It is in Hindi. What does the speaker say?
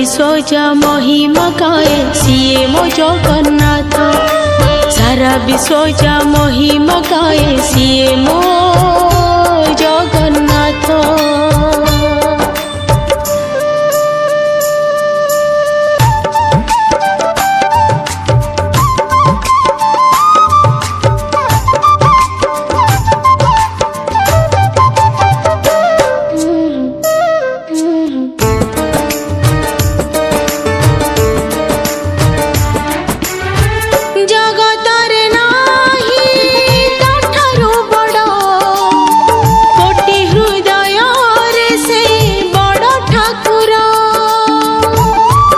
विश्व जा महिमा गाए सिए मो जगन्नाथ। सारा विश्व जा महिमा गाए सिए मो जगन्नाथ।